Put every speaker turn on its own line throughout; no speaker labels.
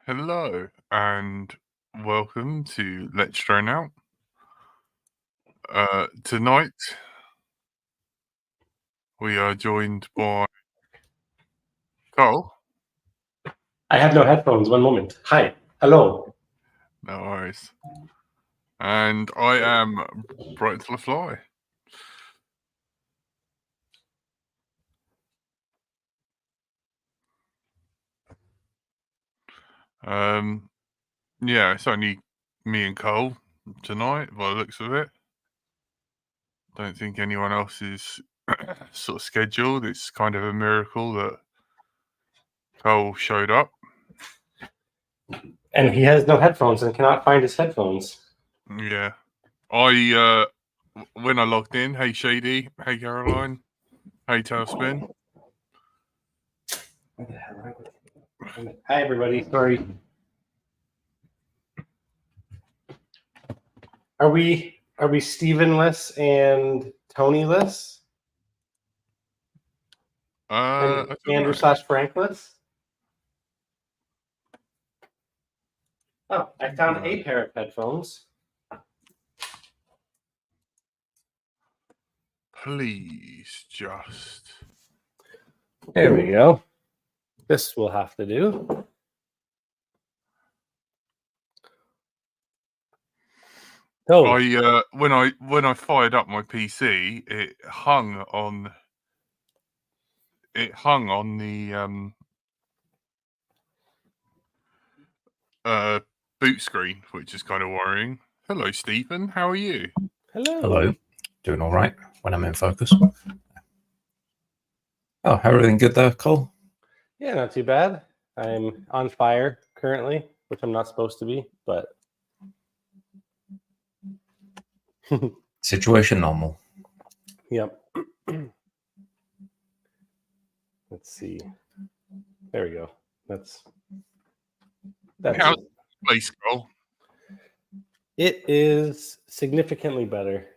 Hello and welcome to Let's Drone Out. Tonight we are joined by Cole.
I have no headphones. One moment. Hi. Hello.
No worries. And I am Bright to the Fly. Yeah, it's only me and Cole tonight by the looks of it. Don't think anyone else is sort of scheduled. It's kind of a miracle that Cole showed up.
And he has no headphones and cannot find his headphones.
Yeah. When I logged in, hey Shady, hey Caroline, hey Tailspin.
Hi, everybody. Sorry. Are we Steven-less and Tony-less? And Andrew/Frankless? Oh, I found a pair of headphones.
Please just.
There we go. This will have to do.
Oh, when I fired up my PC, it hung on the boot screen, which is kind of worrying. Hello, Stephen. How are you?
Hello. Doing all right when I'm in focus. Oh, everything good there, Cole?
Yeah, not too bad. I'm on fire currently, which I'm not supposed to be, but
situation normal.
Yep. Let's see. There we go. That's
How's the place, Cole?
It is significantly better.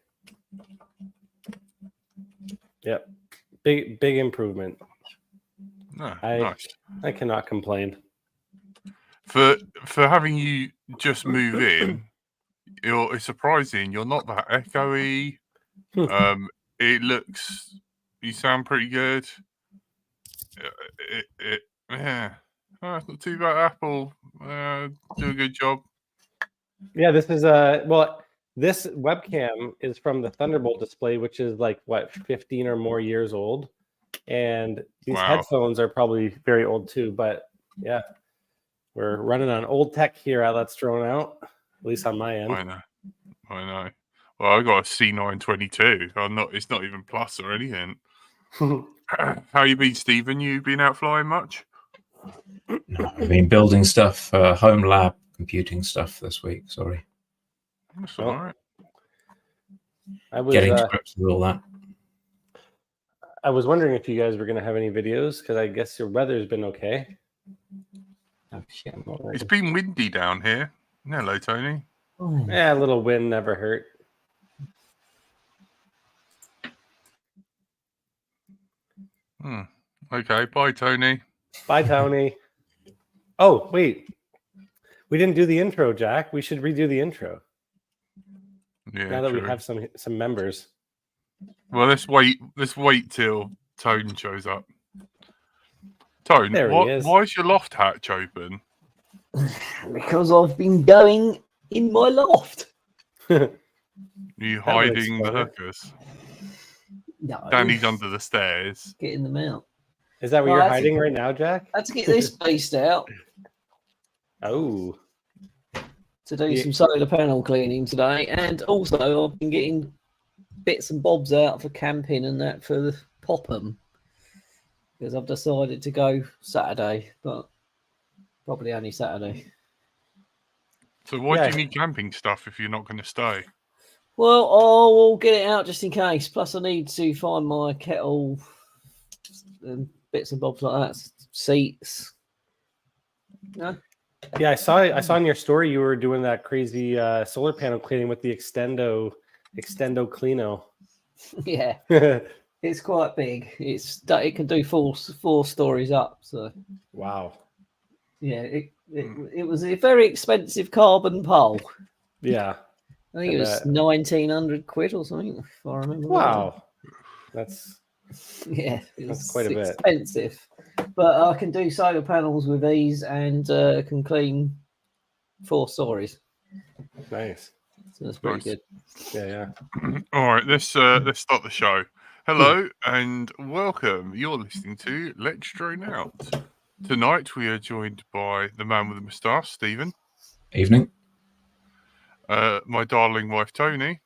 Yep. Big improvement.
Nice.
I cannot complain.
For having you just move in, it's surprising you're not that echoey. You sound pretty good. Yeah. It's not too bad. Apple do a good job.
Yeah, this is this webcam is from the Thunderbolt display, which is like 15 or more years old, and these headphones are probably very old too. But yeah, we're running on old tech here at Let's Drone Out, at least on my end.
I know. Well, I got a C922. It's not even plus or anything. How you been, Stephen? You been out flying much?
No, I've been building stuff, home lab computing stuff this week. Sorry.
That's all right.
I was
getting to grips with all that.
I was wondering if you guys were going to have any videos, because I guess your weather's been okay.
Oh, shit,
it's been windy down here. Hello, Tony.
Yeah, a little wind never hurt.
Okay, bye, Tony.
Bye, Tony. Oh, wait. We didn't do the intro, Jack. We should redo the intro.
Yeah,
now that we have some members.
Well, let's wait till Tone shows up. Tone, why is your loft hatch open?
Because I've been going in my loft.
You hiding the hookers?
No.
Danny's under the stairs.
Getting them out.
Is that where you're hiding right now, Jack?
I had to get this beast out.
Oh.
To do some solar panel cleaning today. And also I've been getting bits and bobs out for camping and that for the Popham. Because I've decided to go Saturday, but probably only Saturday.
So why do you need camping stuff if you're not going to stay?
Well, I will get it out just in case. Plus I need to find my kettle and bits and bobs like that. Seats. No?
Yeah, I saw in your story you were doing that crazy solar panel cleaning with the Extendo Cleano.
Yeah. It's quite big. It can do four stories up. So
wow.
Yeah, it was a very expensive carbon pole.
Yeah.
I think it was 1,900 quid or something, if I remember.
Wow. That's
It's
quite a bit.
expensive. But I can do solar panels with ease and can clean 4 stories.
nice.
So that's pretty
Nice.
good.
Yeah.
All right, let's start the show. Hello and welcome. You're listening to Let's Drone Out. Tonight we are joined by the man with the moustache, Stephen.
Evening.
My darling wife, Tony.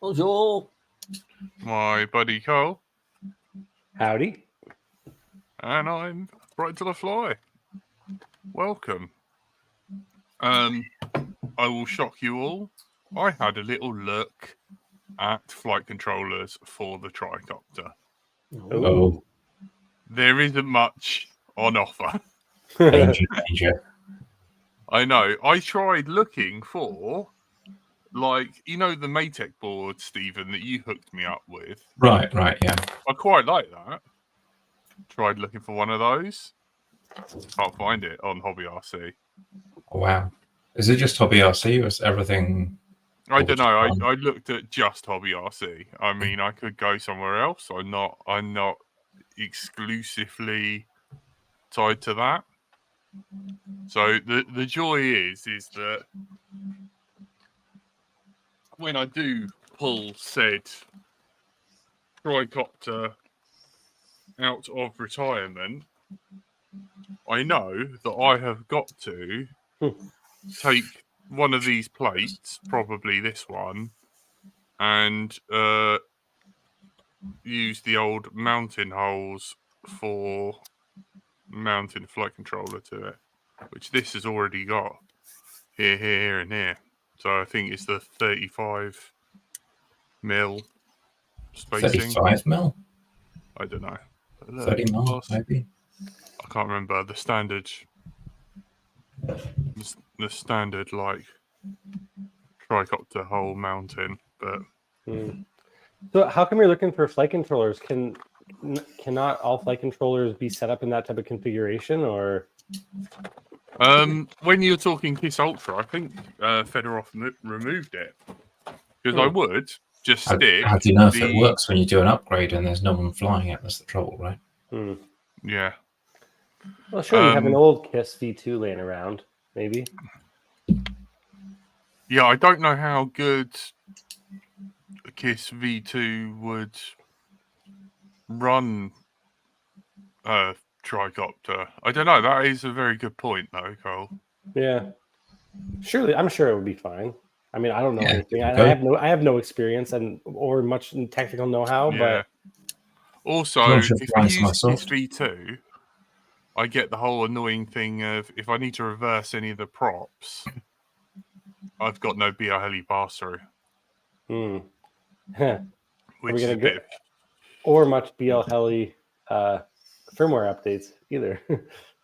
Bonjour.
My buddy, Cole.
Howdy.
And I'm Bright to the Fly. Welcome. I will shock you all. I had a little look at flight controllers for the tricopter.
Oh,
There isn't much on offer.
danger.
I know. I tried looking for, like, you know, the Maytech board, Stephen, that you hooked me up with.
Right, yeah.
I quite like that. Tried looking for one of those. Can't find it on Hobby RC.
Oh, wow. Is it just Hobby RC or is everything?
I don't know. I looked at just Hobby RC. I mean, I could go somewhere else. I'm not exclusively tied to that. So the joy is that when I do pull said tricopter out of retirement, I know that I have got to take one of these plates, probably this one, and use the old mounting holes for mounting a flight controller to it, which this has already got here, and here. So I think it's the 35 mil spacing.
35 mil?
I don't know.
30 mil, maybe?
I can't remember the standard. The standard, like, tricopter hole mounting, but
So how come you're looking for flight controllers? Cannot all flight controllers be set up in that type of configuration, or?
When you're talking KISS Ultra, I think Fedorov removed it because I would just stick.
How do you know if it works when you do an upgrade and there's no one flying it? That's the trouble, right?
Yeah.
Well, sure. You have an old KISS V2 laying around, maybe.
Yeah, I don't know how good a KISS V2 would run a tricopter. I don't know. That is a very good point, though, Cole.
Yeah. Surely, I'm sure it would be fine. I mean, I don't know anything. I have no experience or much technical know-how, but
also, if I use KISS V2, I get the whole annoying thing of if I need to reverse any of the props, I've got no BR heli pass through. Which is a bit
or much BL heli firmware updates either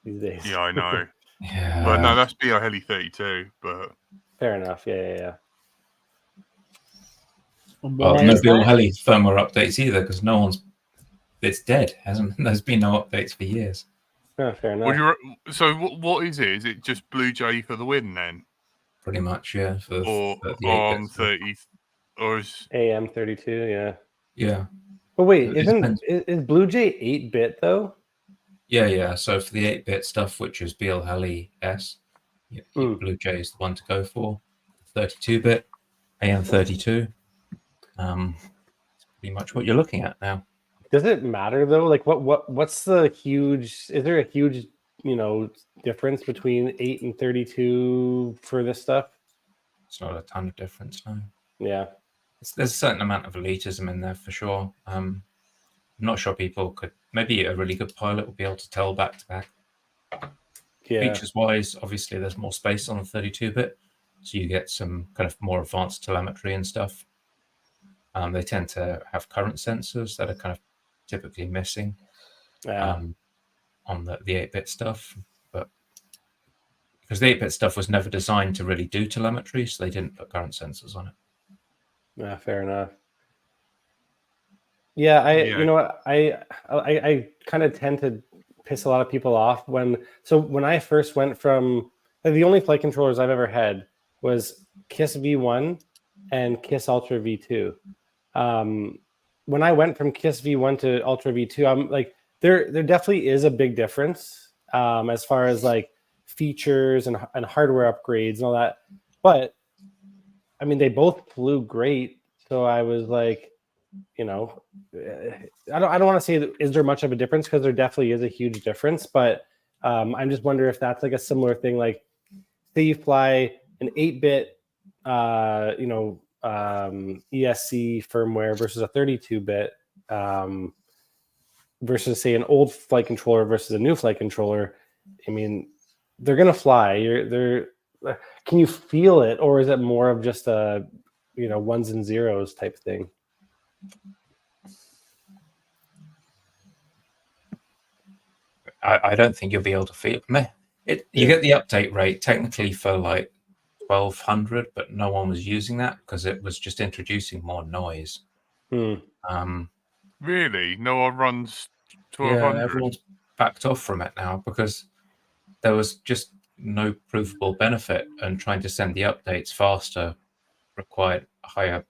these days.
Yeah, I know.
Yeah.
But no, that's BR heli 32. But
fair enough. Yeah.
Well, no BL heli firmware updates either because it's dead. There's been no updates for years.
Oh, fair enough.
So what is it? Is it just Blue Jay for the win then?
Pretty much, yeah.
Or ARM 30, or is
AM 32?
Yeah.
But wait, is Blue Jay 8-bit though?
Yeah. So for the 8-bit stuff, which is BL heli S, Blue Jay is the one to go for. 32-bit, AM 32. Pretty much what you're looking at now.
Does it matter though? Like what's the huge? Is there a huge difference between 8 and 32 for this stuff?
It's not a ton of difference, no.
Yeah,
there's a certain amount of elitism in there for sure. I'm not sure people could. Maybe a really good pilot would be able to tell back to back.
Yeah.
Features wise, obviously there's more space on the 32-bit, so you get some kind of more advanced telemetry and stuff. They tend to have current sensors that are kind of typically missing on the 8-bit stuff, but because the 8-bit stuff was never designed to really do telemetry, so they didn't put current sensors on it.
Yeah, fair enough. Yeah, you know what? I kind of tend to piss a lot of people off. When I first went from the only flight controllers I've ever had was KISS V1 and KISS Ultra V2. When I went from KISS V1 to Ultra V2, I'm like, there definitely is a big difference as far as like features and hardware upgrades and all that. But I mean, they both flew great. So I was like, you know, I don't want to say is there much of a difference, because there definitely is a huge difference. But I'm just wondering if that's like a similar thing. Like, say you fly an 8-bit, ESC firmware versus a 32-bit, versus say an old flight controller versus a new flight controller. I mean, they're gonna fly. Can you feel it, or is it more of just a ones and zeros type thing?
I don't think you'll be able to feel it. You get the update rate technically for like 1200, but no one was using that because it was just introducing more noise.
Really? No one runs 1200?
Yeah, everyone's backed off from it now because there was just no provable benefit, and trying to send the updates faster required higher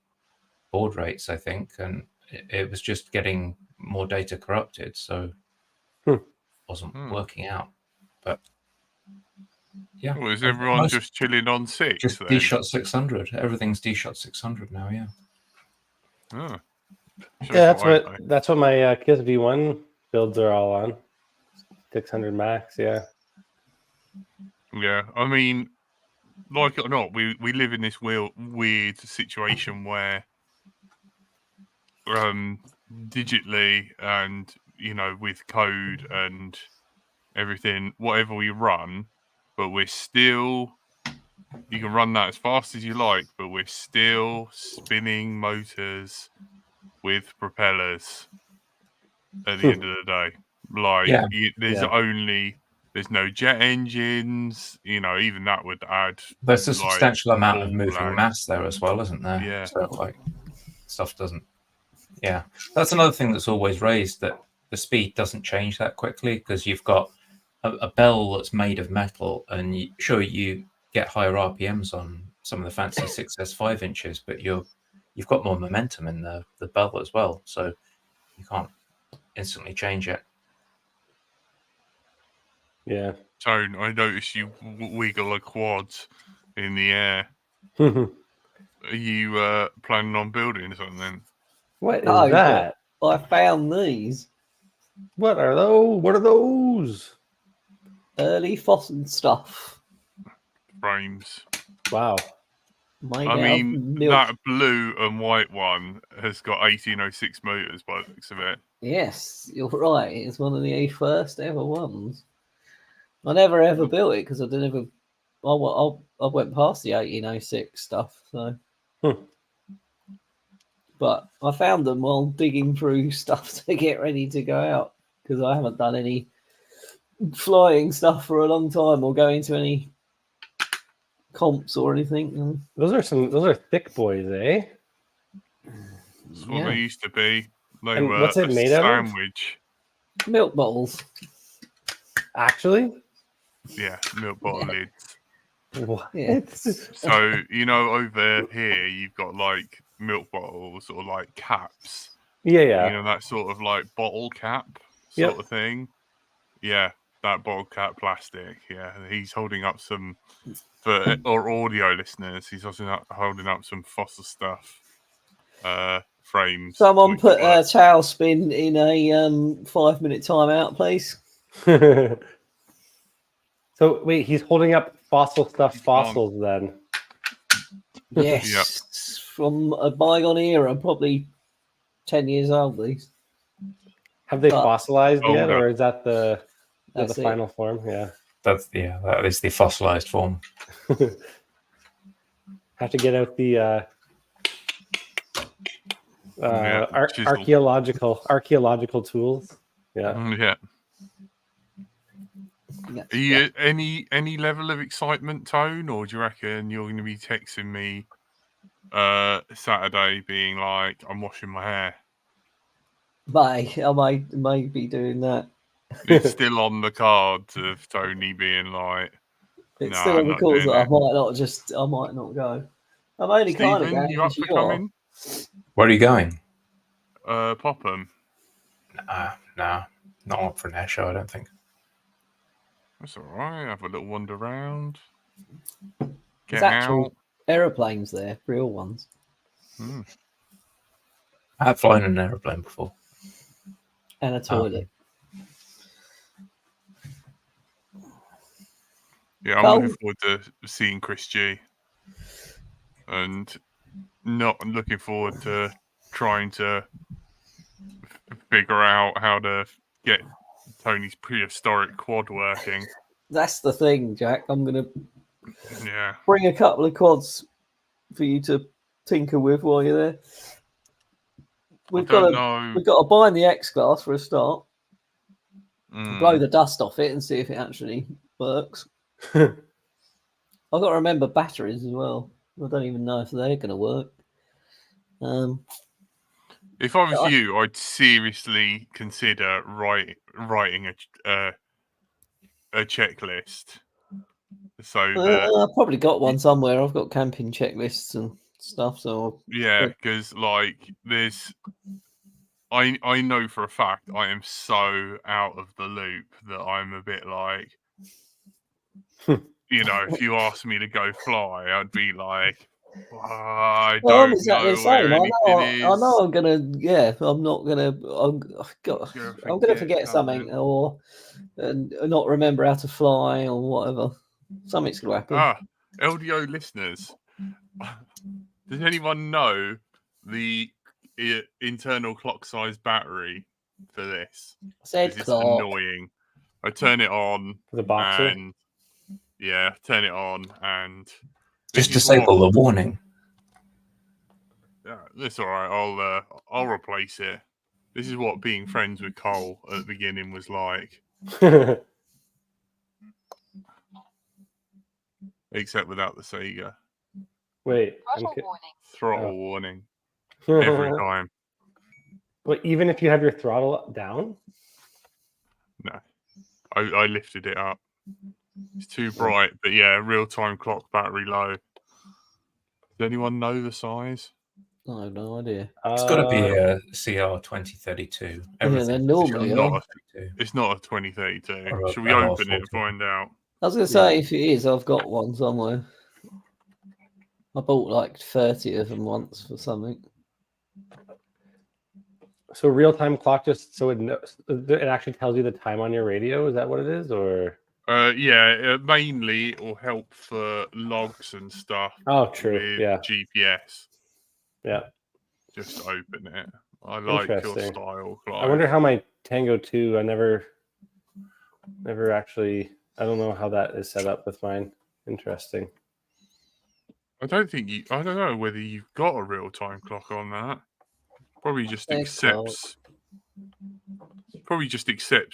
baud rates, I think, and it was just getting more data corrupted, so it wasn't working out. But yeah,
well, is everyone just chilling on 6?
Just
then?
D-Shot 600. Everything's D-Shot 600 now. Yeah.
Oh.
Yeah, that's what my KISS V1 builds are all on. 600 max, yeah.
Yeah, I mean, like it or not, we live in this weird situation where digitally and with code and everything, whatever we run, but we're still, you can run that as fast as you like, but we're still spinning motors with propellers at the end of the day. Like, there's no jet engines, even that would add.
There's a substantial amount of moving
lag.
mass there as well, isn't there?
Yeah.
So like stuff doesn't. Yeah, that's another thing that's always raised, that the speed doesn't change that quickly because you've got a bell that's made of metal, and you get higher RPMs on some of the fancy 6S 5 inches, but you've got more momentum in the bell as well, so you can't instantly change it.
Yeah.
Tone, I noticed you wiggle a quads in the air. Are you planning on building something?
What is that?
I found these.
What are those? What are those?
Early fossil stuff.
Frames.
Wow.
I mean, that blue and white one has got 1806 motors by the looks of it.
Yes, you're right. It's one of the first ever ones. I never ever built it because I went past the 1806 stuff. So, but I found them while digging through stuff to get ready to go out, because I haven't done any flying stuff for a long time or going to any comps or anything.
Those are thick boys, eh?
That's what they used to be. They
And
were
what's it made out of?
sandwich.
Milk bottles.
Actually?
Yeah, milk bottle lids.
What?
Yeah.
So, over here you've got like milk bottles or like caps.
Yeah.
That sort of like bottle cap sort of thing. Yeah, that bottle cap plastic. Yeah, he's holding up some, for our audio listeners, he's also holding up some fossil stuff frames.
Someone put a tail spin in a 5-minute timeout, please.
So wait, he's holding up fossils then.
Yes, from a bygone era, probably 10 years old. These
have they fossilized yet, or is that the
That's
final form? Yeah,
that is the fossilized form.
Have to get out the archaeological tools. Yeah.
Are you any level of excitement, Tone, or do you reckon you're going to be texting me Saturday being like, I'm washing my hair?
I might be doing that.
it's still on the cards of Tony being like,
It's
"No,
still
I'm
on the
not
calls
doing
that
it."
I might not go. I'm only kind of
Stephen,
going
you up
because
for
you are.
coming?
Where are you going?
Popham.
Nah, not up for an air show, I don't think.
That's all right. Have a little wander around.
There's
Get
actual
out.
aeroplanes there, real ones.
I have flown in an aeroplane before.
And a toilet.
Yeah, I'm
Cole?
looking forward to seeing Chris G. And not looking forward to trying to figure out how to get Tony's prehistoric quad working.
That's the thing, Jack. I'm going to
Yeah.
bring a couple of quads for you to tinker with while you're there. We've got to bind the X class for a start. Blow the dust off it and see if it actually works. I've got to remember batteries as well. I don't even know if they're going to work.
If I was you, I'd seriously consider writing a checklist. So
I've probably got one somewhere. I've got camping checklists and stuff. So
yeah, because like I know for a fact I am so out of the loop that I'm a bit like, if you asked me to go fly, I'd be like, I don't
I'm exactly
know
the same.
where anything
I
is.
know I'm gonna. Yeah, I'm not gonna. I'm gonna forget something or not remember how to fly or whatever. Something's gonna happen.
LDO listeners, does anyone know the internal clock size battery for this?
Said
It's
clock.
annoying. I turn it on.
The boxer.
And yeah, turn it on and
just disable the warning.
Yeah, that's all right. I'll replace it. This is what being friends with Cole at the beginning was like. Except without the Sega.
Wait.
Throttle warning. Every time.
Well, even if you have your throttle down?
No. I lifted it up. It's too bright, but yeah, real-time clock battery low. Does anyone know the size?
I have no idea.
It's got to be a CR 2032.
Yeah, they're normally
it's not a 2032.
Or
Should we open it and find out?
I was going to say, if it is, I've got one somewhere. I bought like 30 of them once for something.
So real-time clock it actually tells you the time on your radio? Is that what it is, or?
Yeah, mainly it will help for logs and stuff.
Oh, true.
With
yeah.
GPS.
Yeah.
Just open it. I like your style, Clive.
I wonder how my Tango 2. I never actually. I don't know how that is set up with mine. Interesting.
I don't know whether you've got a real-time clock on that. Probably just accepts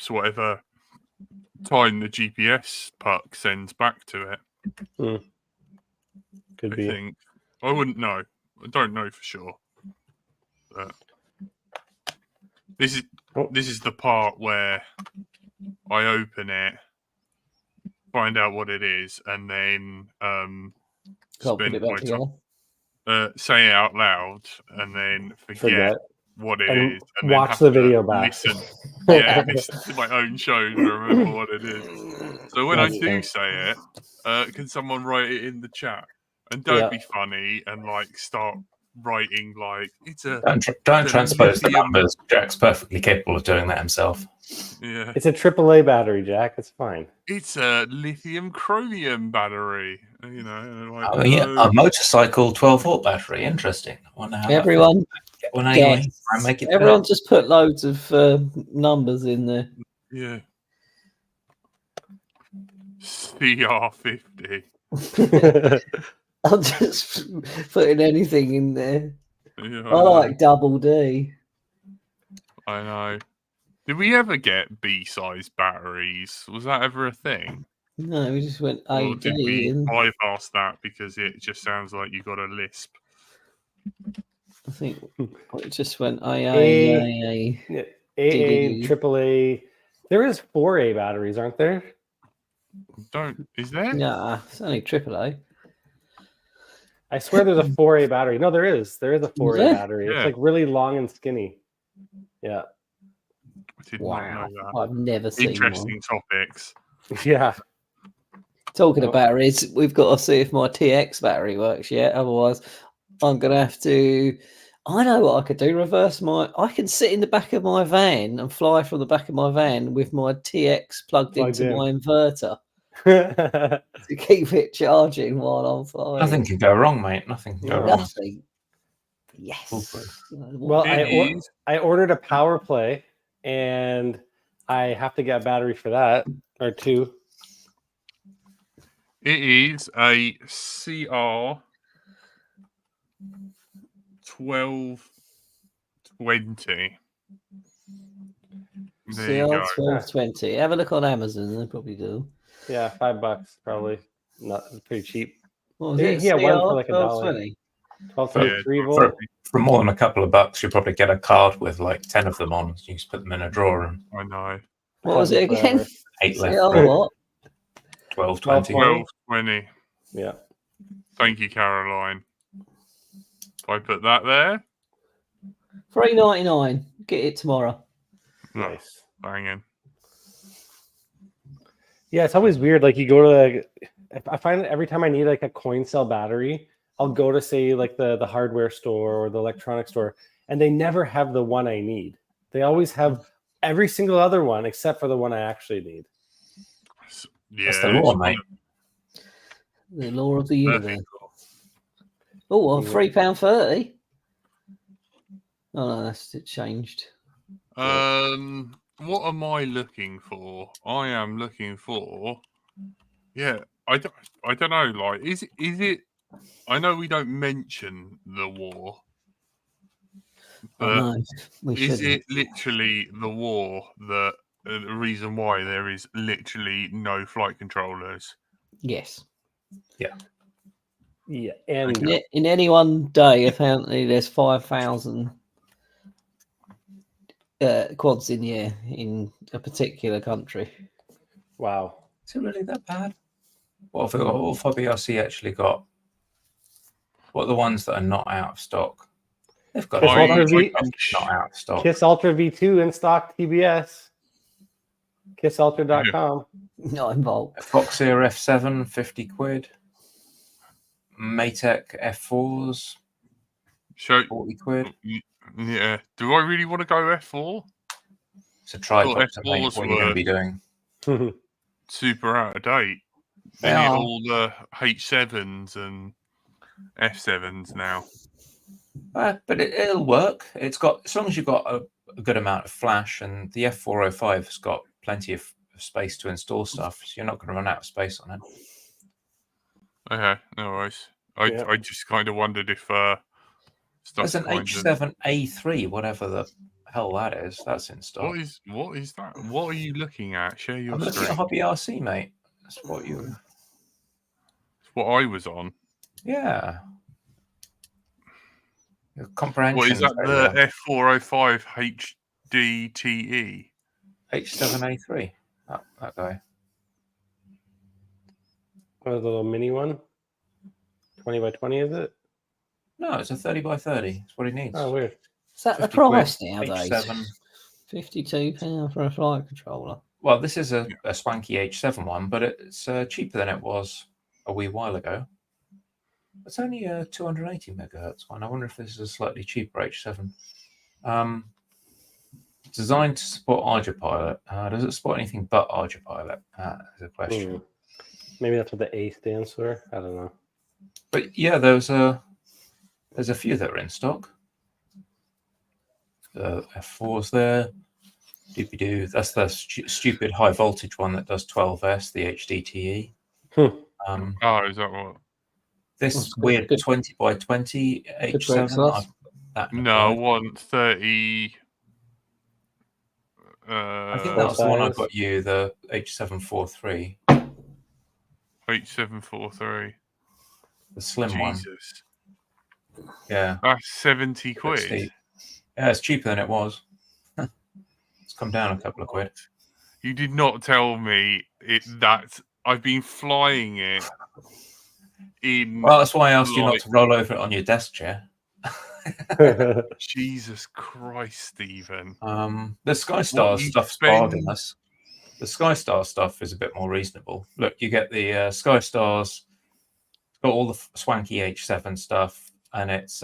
whatever time the GPS puck sends back to it.
Could be.
I think. I wouldn't know. I don't know for sure. But this is the part where I open it, find out what it is, and then spend my time say it out loud, and then forget what it is, and
watch
then
the video back.
Listen to my own show to remember what it is. So when I do say it, can someone write it in the chat? And don't be funny and like start writing like it's a.
Don't transpose the numbers. Jack's perfectly capable of doing that himself.
Yeah,
it's a AAA battery, Jack. It's fine.
It's a lithium chromium battery.
A motorcycle 12-volt battery. Interesting.
Everyone
Everyone
just put loads of numbers in there.
Yeah. CR50.
I'm just putting anything in there.
Yeah,
I like double D.
I know. Did we ever get B-size batteries? Was that ever a thing?
No, we just went AD.
Or did we bypass that because it just sounds like you got a lisp?
I think it just went AA,
AA, AAA, There is 4A batteries, aren't there?
Is there?
Nah, it's only AAA.
I swear there's a 4A battery. No, there is. There is a 4A
there?
battery. It's
Yeah.
like really long and skinny. Yeah.
I did
Wow,
not know that.
I've never seen one.
Interesting topics.
Yeah.
Talking
Oh.
of batteries, we've got to see if my TX battery works yet. Otherwise, I'm going to have to. I know what I could do. I can sit in the back of my van and fly from the back of my van with my TX plugged into
in.
my inverter to keep it charging while I'm flying.
Nothing can go wrong, mate. Nothing can go wrong.
Nothing. Yes.
Well, I ordered a power play, and I have to get a battery for that, or two.
It is a CR 1220. There you go.
1220. Have a look on Amazon. They probably do.
Yeah, $5 probably. Not pretty cheap.
What was it?
Yeah, one for like
$12.20.
12.3
Yeah,
volt.
For more than a couple of bucks, you'll probably get a card with like 10 of them on. You just put them in a drawer and
I know.
What was it again?
8 left.
What?
1220.
1220.
Yeah.
Thank you, Caroline. If I put that there,
$3.99. Get it tomorrow.
Nice.
Banging.
Yeah, it's always weird. Like you go to I find that every time I need like a coin cell battery, I'll go to say like the hardware store or the electronic store, and they never have the one I need. They always have every single other one except for the one I actually need.
Yeah,
That's the law, mate.
The law of the universe. Oh, well, £3.30. Oh, no, that's it changed.
What am I looking for? I am looking for. Yeah, I don't know. Like, is it? I know we don't mention the war, but is it literally the war that the reason why there is literally no flight controllers?
Yes.
Yeah.
Yeah, and
in any one day, apparently, there's 5,000 quads in the air in a particular country.
Wow.
Is it really that bad? What have BRC actually got? What are the ones that are not out of stock? They've got
Kiss Ultra
not out of stock.
Kiss Ultra V2 in stock TBS. KissUltra.com.
Not involved.
Foxeer F7, 50 quid. Matec F4s, 40 quid.
Yeah. Do I really want to go F4?
It's a tripod to paint what you're going to be doing.
Super out of date. They need all the H7s and F7s now.
But it'll work. It's got, as long as you've got a good amount of flash, and the F405 has got plenty of space to install stuff, so you're not going to run out of space on it.
Okay, no worries. I just kind of wondered if
there's an H7A3, whatever the hell that is. That's in stock.
What is that? What are you looking at? Share your screen.
Looking at Hobby RC, mate. That's what you.
It's what I was on.
Yeah. Your comprehension.
What is that? The F405 HDTE.
H7A3. That guy.
What, the little mini one? 20 by 20, is it?
No, it's a 30 by 30. It's what he needs.
Oh, weird.
Is that the price nowadays?
H7.
£52 for a flight controller.
Well, this is a swanky H7 one, but it's cheaper than it was a wee while ago. It's only a 280 megahertz one. I wonder if this is a slightly cheaper H7. Designed to support ArduPilot. Does it support anything but ArduPilot? Is a question.
Maybe that's what the A stands for. I don't know.
But yeah, there's a few that are in stock. The F4's there. Doopy-doo. That's the stupid high voltage one that does 12S, the HDTE.
Is that what?
This weird 20 by 20 H7.
No, I want 30.
I think that was the one I got you, the H743.
H743.
The slim one. Yeah.
That's 70 quid.
Yeah, it's cheaper than it was. It's come down a couple of quid.
You did not tell me that I've been flying it in.
Well, that's why I asked you not to roll over it on your desk chair.
Jesus Christ, Stephen.
The Skystar stuff's bargainous. The Skystar stuff is a bit more reasonable. Look, you get the Skystars, got all the swanky H7 stuff, and it's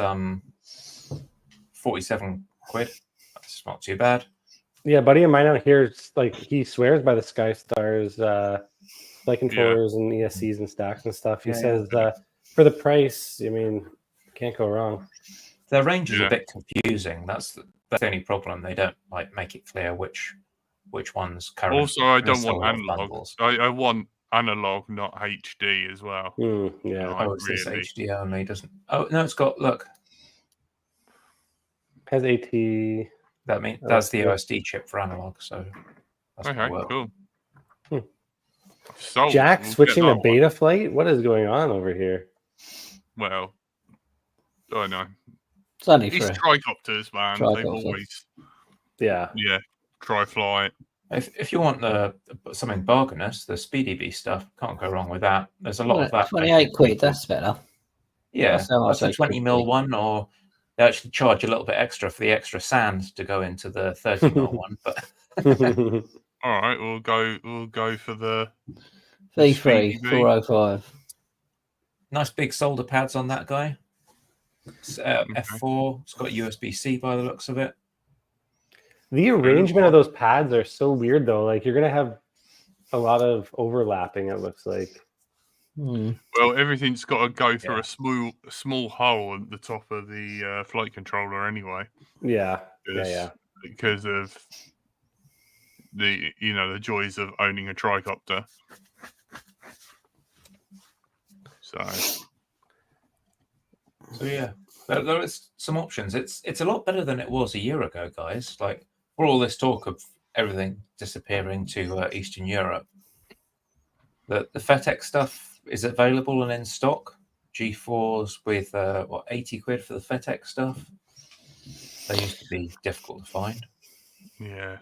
47 quid. That's not too bad.
Yeah, buddy of mine out here, like he swears by the Skystars, flight controllers and ESCs and stacks and stuff. He says for the price, I mean, can't go wrong.
Their range is a bit confusing. That's the only problem. They don't like make it clear which ones currently.
Also, I don't want analog. I want analog, not HD as well.
Yeah.
Oh, it's this HD only, doesn't? Oh no, it's got
has AT.
That means that's the OSD chip for analog. So that's
cool.
So Jack switching to beta flight. What is going on over here?
Well, I know.
It's only
it's tricopters, man. They've always, tri-flight.
If you want something bargainous, the SpeedyB stuff, can't go wrong with that. There's a lot of that.
28 quid, that's better.
Yeah, that's a 20 mil one, or they actually charge a little bit extra for the extra sand to go into the 30 mil one. But
all right, we'll go for the
V3 405.
Nice big solder pads on that guy. F4. It's got USB-C by the looks of it.
The arrangement of those pads are so weird, though. Like you're gonna have a lot of overlapping. It looks like.
Well, everything's got to go through a small hole at the top of the flight controller, anyway.
Yeah.
Because of the the joys of owning a tricopter. So
yeah, there is some options. It's a lot better than it was a year ago, guys. Like for all this talk of everything disappearing to Eastern Europe, the FETEX stuff is available and in stock. G4s with 80 quid for the FETEX stuff. They used to be difficult to find.
Yeah,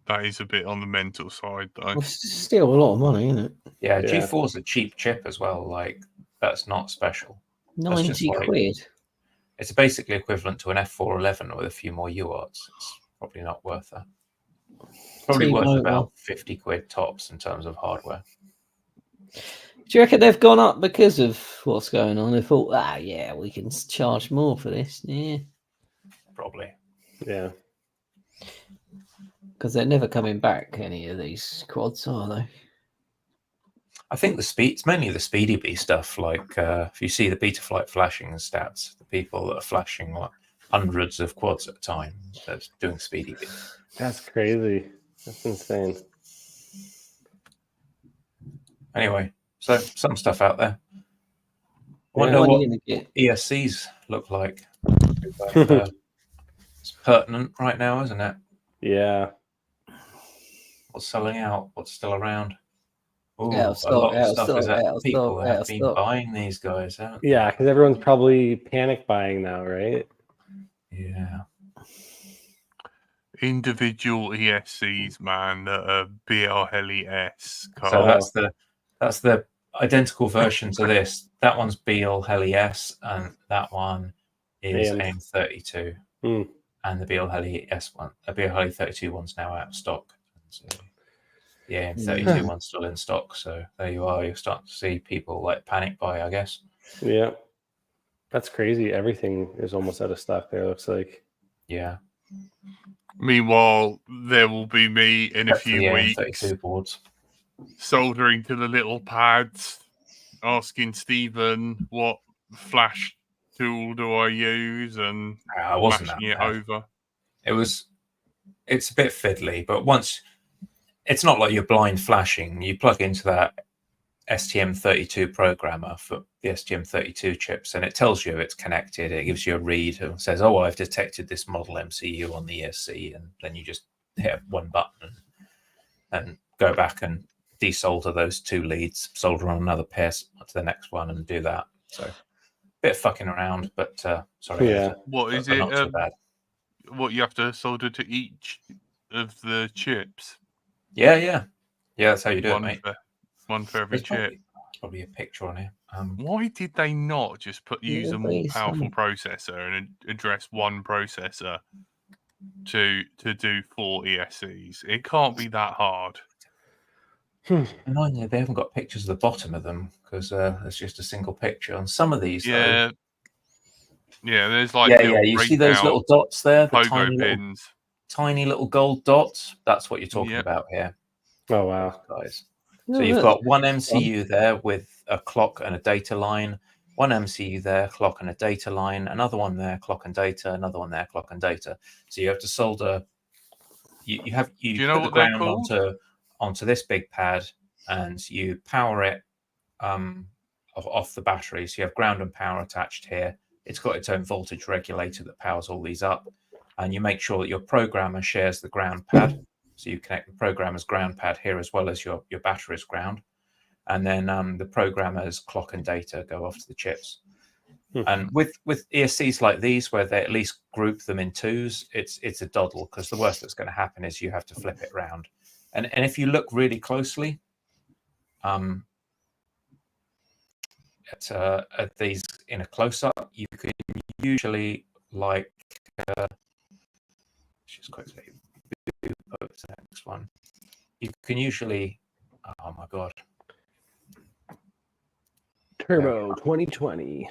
that is a bit on the mental side, though.
Well, it's still a lot of money, isn't it?
Yeah, G4's a cheap chip as well. Like that's not special.
90 quid.
It's basically equivalent to an F411 with a few more UARTs. It's probably not worth that. Probably worth about 50 quid tops in terms of hardware.
Do you reckon they've gone up because of what's going on? They thought, we can charge more for this. Yeah.
Probably.
Yeah.
Because they're never coming back, any of these quads, are they?
I think it's mainly the SpeedyB stuff. Like if you see the Betaflight flashing stats, the people that are flashing like hundreds of quads at a time, that's doing SpeedyB.
That's crazy. That's insane.
Anyway, so some stuff out there. I wonder what ESCs look like. It's pertinent right now, isn't it?
Yeah.
What's selling out? What's still around? Ooh,
a lot of stuff
is that people have been buying these guys, haven't they?
Yeah, because everyone's probably panic buying now, right?
Yeah.
Individual ESCs, man, that are BL Heli S.
So that's the identical version to this. That one's BL Heli S, and that one is AIM32. And the BL Heli S one, the BL Heli 32 one's now out of stock. So the AIM32 one's still in stock. So there you are. You're starting to see people like panic buy, I guess.
Yeah, that's crazy. Everything is almost out of stock there. Looks like.
Yeah.
Meanwhile, there will be me in a few weeks
boards.
Soldering to the little pads, asking Stephen what flash tool do I use, and flashing it over. It's
a bit fiddly, but once it's not like you're blind flashing. You plug into that STM32 programmer for the STM32 chips, and it tells you it's connected. It gives you a read and says, "Oh, I've detected this model MCU on the ESC," and then you just hit one button and go back and desolder those two leads, solder on another pair to the next one, and do that. So, a bit fucking around, but sorry.
Yeah.
What is it? Not too bad. What you have to solder to each of the chips?
Yeah. That's how you do it, mate.
One for every
There's
chip.
probably a picture on here.
Why did they not just use a more
be
powerful
some-
processor and address one processor to do 4 ESCs? It can't be that hard.
Annoyingly, they haven't got pictures of the bottom of them because it's just a single picture. On some of these,
Yeah, there's like
though, you see those little dots there, the
pogo pins.
tiny little gold dots. That's what you're talking about here,
Oh wow.
guys.
Yeah,
So you've
look.
got one MCU there with a clock and a data line, one MCU there, clock and a data line, another one there, clock and data, another one there, clock and data. So you have to solder. You put the ground onto this big pad, and you power it off the battery. So you have ground and power attached here. It's got its own voltage regulator that powers all these up, and you make sure that your programmer shares the ground pad. So you connect the programmer's ground pad here as well as your battery's ground. And then the programmer's clock and data go off to the chips. And with ESCs like these, where they at least group them in twos, it's a doddle, because the worst that's going to happen is you have to flip it around. And if you look really closely at these in a close-up, you can usually just quickly go to the next one. You can usually, oh my god,
Turbo 2020.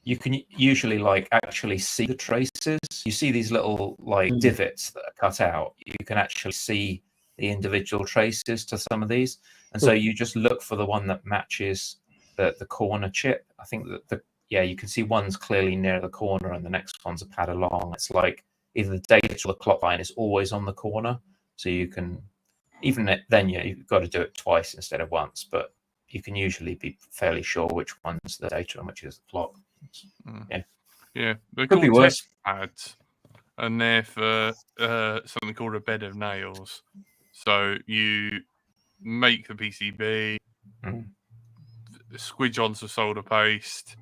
You can usually actually see the traces. You see these little divots that are cut out. You can actually see the individual traces to some of these, and so you just look for the one that matches the corner chip. I think that you can see one's clearly near the corner, and the next one's a pad along. It's like either the data or the clock line is always on the corner, so you can then you've got to do it twice instead of once, but you can usually be fairly sure which one's the data and which is the clock.
Yeah, they're
Could be
called
worse.
test pads, and they're for something called a bed of nails. So you make the PCB, squidge on some solder paste,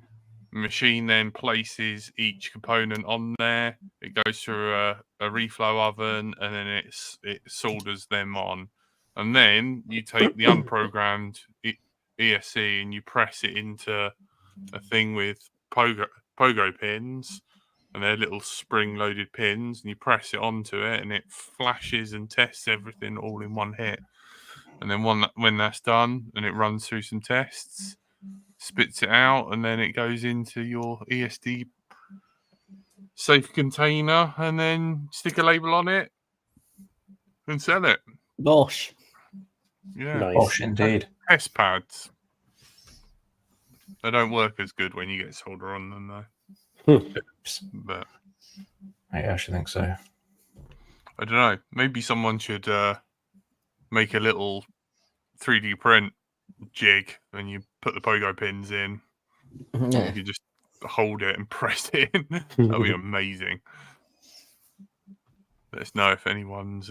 machine then places each component on there. It goes through a reflow oven, and then it solders them on. And then you take the unprogrammed ESC and you press it into a thing with pogo pins, and they're little spring-loaded pins, and you press it onto it, and it flashes and tests everything all in one hit. And then when that's done, and it runs through some tests, spits it out, and then it goes into your ESD safe container, and then stick a label on it and sell it.
Gosh.
Yeah,
Nice.
Gosh, indeed.
Test pads. They don't work as good when you get solder on them, though. But
I should think so.
I don't know. Maybe someone should make a little 3D print jig, and you put the pogo pins in.
Yeah.
You can just hold it and press it in. That'd be amazing. Let us know if anyone's.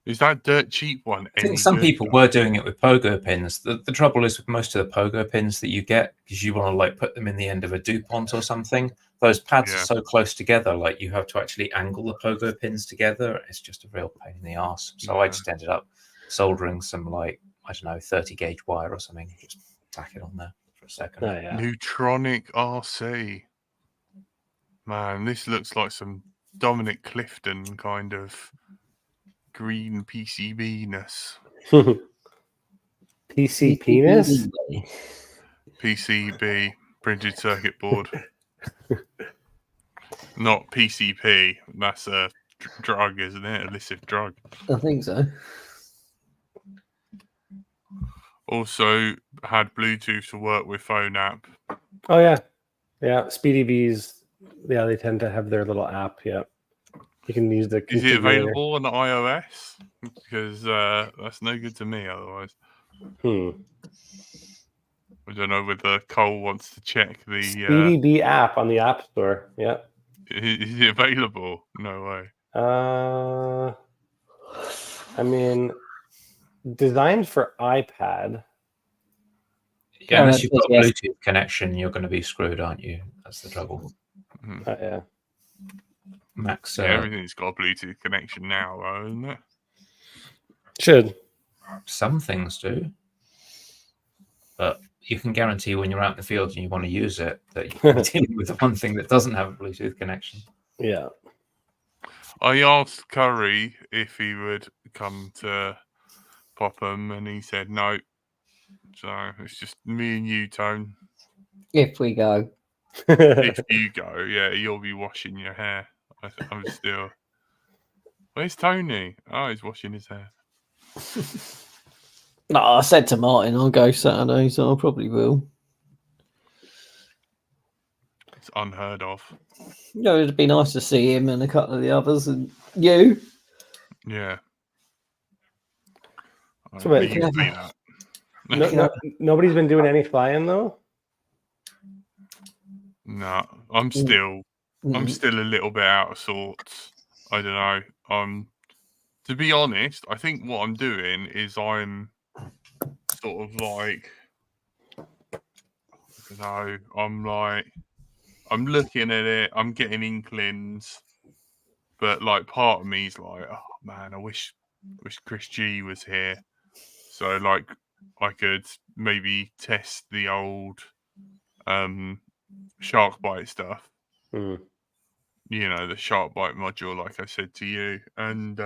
Is that dirt cheap one?
I think some
good?
people were doing it with pogo pins. The trouble is with most of the pogo pins that you get, because you want to put them in the end of a DuPont or something, those pads are so close together, you have to actually angle the pogo pins together. It's just a real pain in the arse. So I just ended up soldering some 30 gauge wire or something, just tack it on there for a second.
Oh, yeah.
Neutronic RC. Man, this looks like some Dominic Clifton kind of green PCB-ness.
PC penis?
PCB, printed circuit board. Not PCP. That's a drug, isn't it? Illicit drug.
I think so.
Also had Bluetooth to work with phone app.
Oh, yeah. Yeah. Speedy Bees. Yeah, they tend to have their little app. Yeah. You can use the.
Is it available on the iOS? Because that's no good to me otherwise. I don't know whether Cole wants to check the
Speedy Bee app on the App Store. Yeah.
Is it available? No way.
I mean, designed for iPad.
Yeah, unless you've got a Bluetooth connection, you're going to be screwed, aren't you? That's the trouble.
Yeah.
Max.
Everything's got a Bluetooth connection now, though, isn't it?
Should.
Some things do, but you can guarantee when you're out in the field and you want to use it that you're dealing with the one thing that doesn't have a Bluetooth connection.
Yeah.
I asked Curry if he would come to Popham, and he said no. So it's just me and you, Tone.
If we go.
If you go, yeah, you'll be washing your hair. I'm still. Where's Tony? Oh, he's washing his hair.
No, I said to Martin, I'll go Saturday, so I probably will.
It's unheard of.
You know, it'd be nice to see him and a couple of the others, and you.
Yeah.
So wait,
you can see that.
Nobody's been doing any flying though.
No, I'm still a little bit out of sorts. I don't know. To be honest, I think what I'm doing is I'm sort of like, I don't know, I'm looking at it, I'm getting inklings, but like part of me's like, oh man, I wish Chris G was here, so like I could maybe test the old shark bite stuff.
Mm.
You know, the shark bite module, like I said to you, and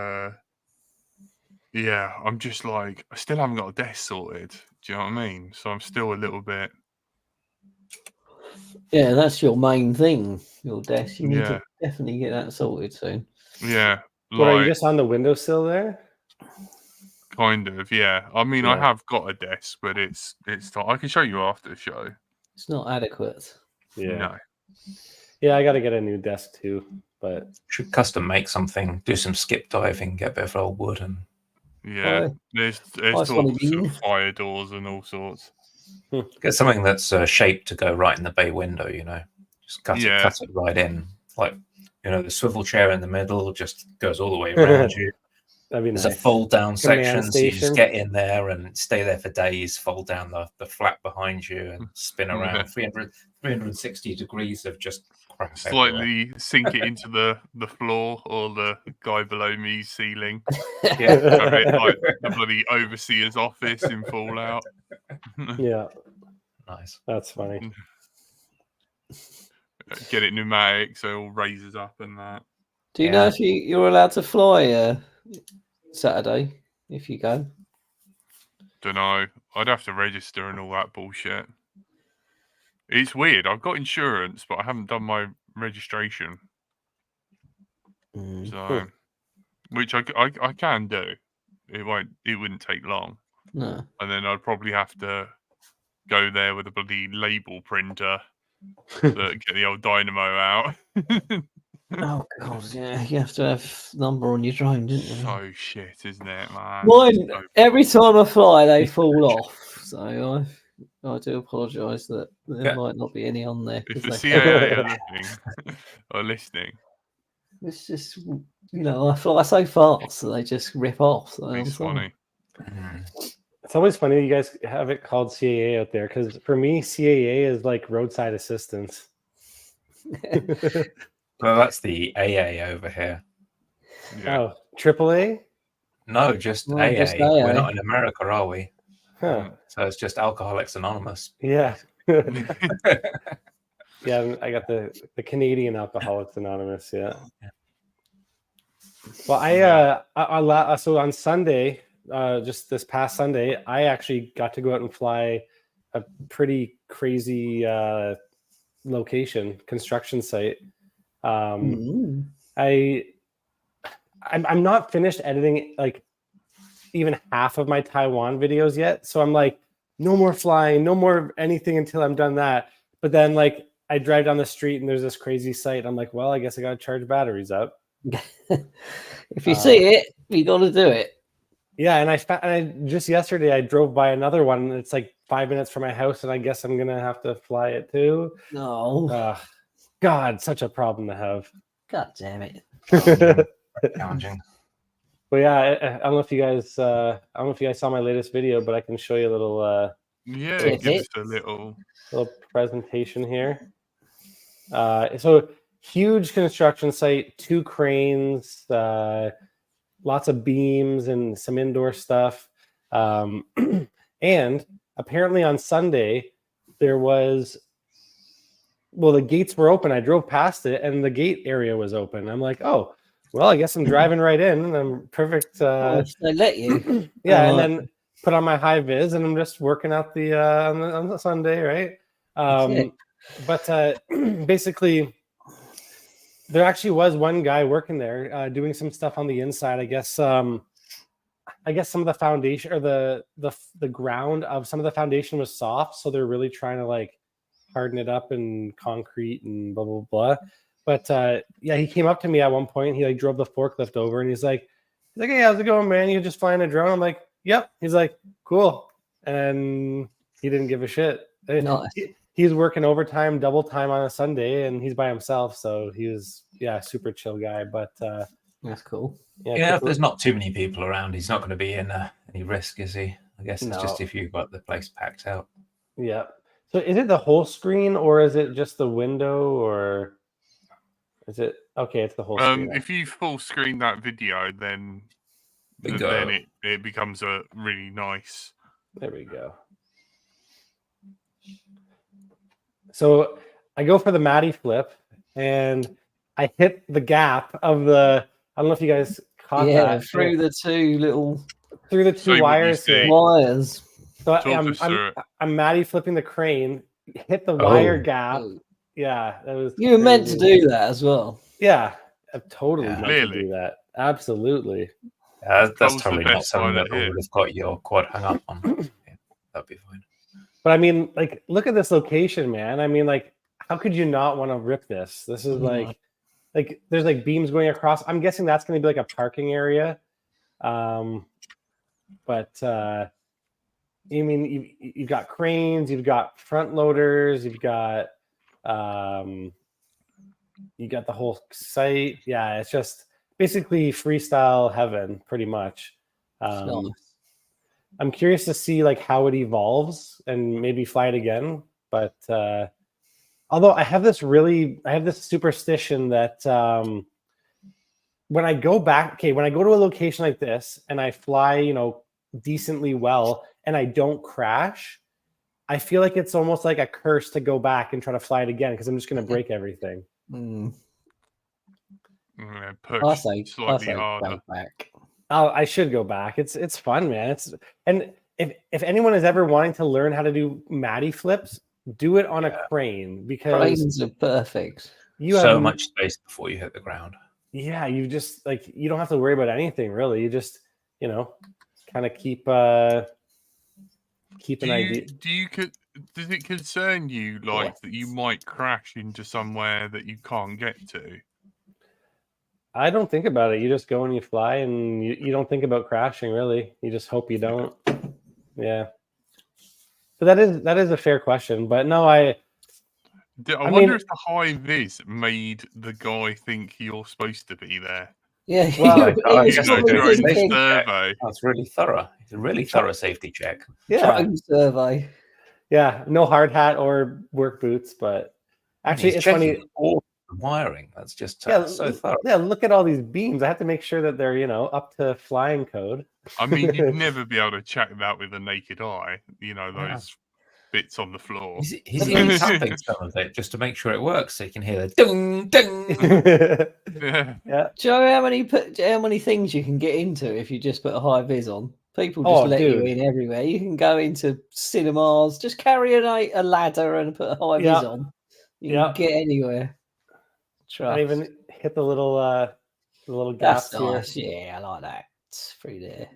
yeah, I'm just like, I still haven't got a desk sorted. Do you know what I mean? So I'm still a little bit.
Yeah, that's your main thing, your desk. You need
Yeah.
to definitely get that sorted soon.
Yeah.
What, are you
Like,
just on the windowsill there?
kind of, yeah. I mean, I
Yeah.
have got a desk, but it's I can show you after the show.
It's not adequate.
Yeah.
No.
Yeah, I got to get a new desk too, but
Should custom make something, do some skip diving, get a bit of old wood, and
Yeah. There's
nice one,
talks of
Dean.
fire doors and all sorts.
get something that's shaped to go right in the bay window. You know, just cut it right in. Like, you know, the swivel chair in the middle just goes all the way around you.
that'd be
There's
nice.
a fold down
Command
section, so you just
station.
get in there and stay there for days, fold down the flap behind you and spin around
Yeah.
360 degrees of just crap everywhere.
Slightly sink it into the floor or the guy below me's ceiling.
Yeah.
Have it like the bloody overseer's office in Fallout.
Yeah,
Nice.
that's funny.
Get it pneumatic so it all raises up and that.
Do you know if you're allowed to fly Saturday if you go?
Don't know. I'd have to register and all that bullshit. It's weird. I've got insurance, but I haven't done my registration. So, which I can do. It wouldn't take long.
No.
And then I'd probably have to go there with a bloody label printer that get the old dynamo out.
Oh god, yeah, you have to have number on your drone, didn't you?
So shit, isn't it, man?
Mine,
So
every time I fly, they fall off. So I do apologise that there might not be any on there.
if
'cause
the
they-
CAA are listening,
It's just, you know, I fly so fast that they just rip off. So
it's funny.
It's always funny you guys have it called CAA out there, because for me, CAA is like roadside assistance.
Well, that's the AA over here.
Yeah.
Oh, AAA?
No, just
No,
AA.
just
We're
AA.
not in America, are we?
Huh.
So it's just Alcoholics Anonymous.
Yeah. Yeah, I got the Canadian Alcoholics Anonymous. Yeah. Well, so on Sunday, just this past Sunday, I actually got to go out and fly a pretty crazy construction site. I'm not finished editing like even half of my Taiwan videos yet, so I'm like, no more flying, no more anything until I'm done that. But then like I drive down the street and there's this crazy site. I'm like, well, I guess I gotta charge batteries up.
If you see it, you got to do it.
Yeah, and I just yesterday I drove by another one and it's like 5 minutes from my house, and I guess I'm gonna have to fly it too.
No.
God, such a problem to have.
God damn it.
Challenging.
But yeah, I don't know if you guys saw my latest video, but I can show you a little
Give us a little
presentation here. So huge construction site, 2 cranes, lots of beams and some indoor stuff. And apparently on Sunday there was, well, the gates were open. I drove past it and the gate area was open. I'm like, oh, well, I guess I'm driving right in and I'm perfect.
They let you.
Yeah, and then put on my high vis and I'm just working out the on the Sunday, right? But basically, there actually was one guy working there doing some stuff on the inside. I guess some of the foundation or the ground of some of the foundation was soft, so they're really trying to like harden it up in concrete and blah blah blah. But yeah, he came up to me at one point. He like drove the forklift over and he's like, hey, how's it going, man? You just flying a drone? I'm like, yep. He's like, cool. And he didn't give a shit.
Nice.
He's working overtime, double time on a Sunday, and he's by himself. So he was, super chill guy. But
that's cool.
Yeah, if there's not too many people around, he's not going to be in any risk, is he? I guess it's just if you've got the place packed out.
Yeah. So is it the whole screen or is it just the window or is it okay? It's the whole screen.
If you full screen that video, then it becomes a really nice.
There we go. So I go for the Matty flip and I hit the gap of the, I don't know if you guys caught that.
Through the two
wires. So I'm Matty flipping the crane, hit the wire gap. Yeah, that was.
You were meant to do that as well.
Yeah, I'm totally meant to do that. Absolutely.
That's totally not something that would have got your quad hung up on. Yeah, that'd be fine.
But I mean, like, look at this location, man. I mean, like, how could you not want to rip this? This is like there's like beams going across. I'm guessing that's going to be like a parking area. But I mean, you've got cranes, you've got front loaders, you've got the whole site. Yeah, it's just basically freestyle heaven, pretty much. I'm curious to see like how it evolves and maybe fly it again. But although I have this superstition that when I go to a location like this and I fly, decently well and I don't crash, I feel like it's almost like a curse to go back and try to fly it again because I'm just going to break everything.
Push slightly harder.
Back.
Oh, I should go back. It's fun, man. And if anyone is ever wanting to learn how to do Matty flips, do it on a crane because
cranes are perfect.
You have so much space before you hit the ground.
Yeah, you just you don't have to worry about anything really. You just kind of keep an idea.
Does it concern you that you might crash into somewhere that you can't get to?
I don't think about it. You just go and you fly, and you don't think about crashing. Really, you just hope you don't. Yeah, but that is a fair question. But no, I
wonder if the high vis made the guy think you're supposed to be there.
Yeah,
well,
survey.
That's really thorough. It's a really thorough safety check.
Yeah,
survey.
Yeah, no hard hat or work boots, but actually, it's funny.
Wiring, that's just so thorough.
Yeah, look at all these beams. I have to make sure that they're up to flying code.
I mean, you'd never be able to check that with a naked eye. Those bits on the floor.
He's even tapping some of it just to make sure it works, so you can hear the ding ding.
Yeah.
Do you know how many things you can get into if you just put a high vis on? People just let you in everywhere. You can go into cinemas, just carry a ladder and put a high vis on. You can get anywhere.
I even hit the little gaps.
That's nice. Yeah, I like that. It's through there.